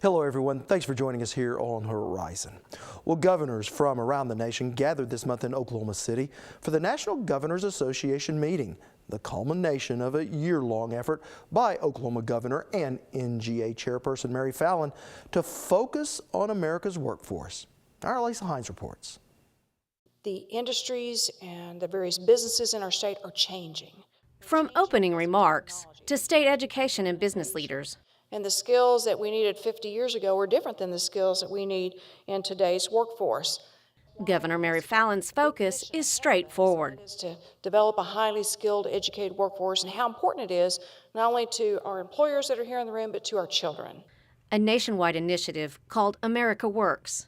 Hello everyone, thanks for joining us here on Horizon. Well, governors from around the nation gathered this month in Oklahoma City for the National Governors Association meeting, the culmination of a year-long effort by Oklahoma Governor and NGA Chairperson Mary Fallin to focus on America's workforce. Our Lisa Hines reports. The industries and the various businesses in our state are changing. From opening remarks to state education and business leaders. And the skills that we needed 50 years ago were different than the skills that we need in today's workforce. Governor Mary Fallin's focus is straightforward. Is to develop a highly skilled, educated workforce, and how important it is not only to our employers that are here in the room, but to our children. A nationwide initiative called America Works,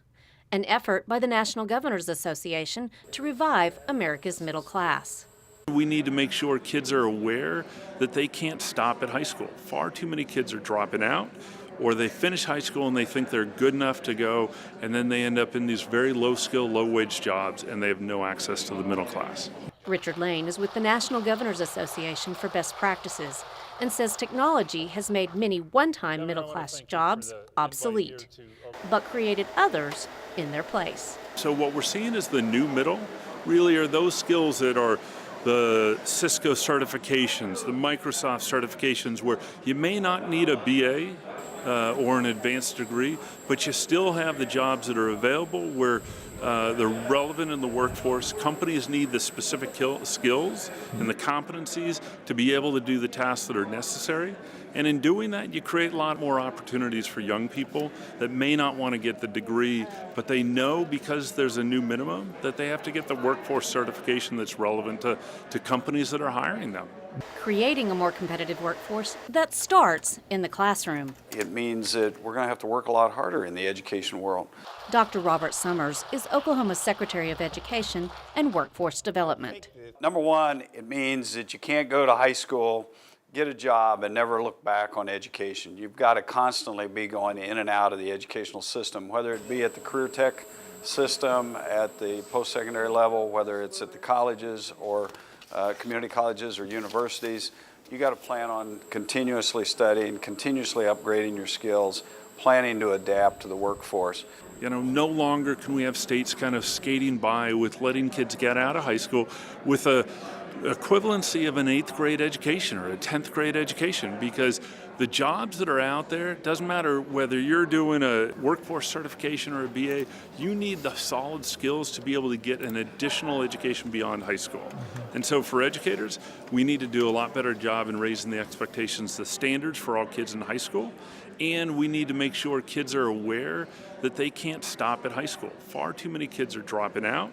an effort by the National Governors Association to revive America's middle class. We need to make sure kids are aware that they can't stop at high school. Far too many kids are dropping out, or they finish high school and they think they're good enough to go, and then they end up in these very low-skill, low-wage jobs, and they have no access to the middle class. Richard Lane is with the National Governors Association for Best Practices and says technology has made many one-time middle-class jobs obsolete, but created others in their place. So what we're seeing is the new middle really are those skills that are the Cisco certifications, the Microsoft certifications, where you may not need a BA or an advanced degree, but you still have the jobs that are available where they're relevant in the workforce. Companies need the specific skills and the competencies to be able to do the tasks that are necessary. And in doing that, you create a lot more opportunities for young people that may not want to get the degree, but they know because there's a new minimum that they have to get the workforce certification that's relevant to companies that are hiring them. Creating a more competitive workforce that starts in the classroom. It means that we're going to have to work a lot harder in the education world. Dr. Robert Summers is Oklahoma's Secretary of Education and Workforce Development. Number one, it means that you can't go to high school, get a job, and never look back on education. You've got to constantly be going in and out of the educational system, whether it be at the career tech system, at the post-secondary level, whether it's at the colleges or community colleges or universities. You got to plan on continuously studying, continuously upgrading your skills, planning to adapt to the workforce. You know, no longer can we have states kind of skating by with letting kids get out of high school with a equivalency of an 8th grade education or a 10th grade education, because the jobs that are out there, doesn't matter whether you're doing a workforce certification or a BA, you need the solid skills to be able to get an additional education beyond high school. And so for educators, we need to do a lot better job in raising the expectations, the standards for all kids in high school, and we need to make sure kids are aware that they can't stop at high school. Far too many kids are dropping out,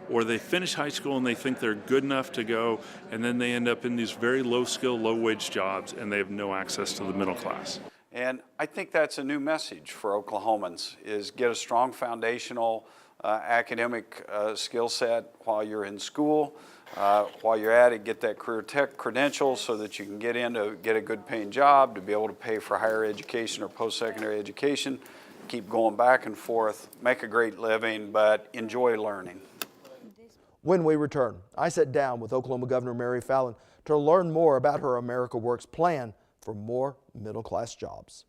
or they finish high school and they think they're good enough to go, and then they end up in these very low-skill, low-wage jobs, and they have no access to the middle class. And I think that's a new message for Oklahomans, is get a strong foundational academic skill set while you're in school. While you're at it, get that career tech credential so that you can get a good paying job, to be able to pay for higher education or post-secondary education, keep going back and forth, make a great living, but enjoy learning. When we return, I sat down with Oklahoma Governor Mary Fallin to learn more about her America Works plan for more middle-class jobs.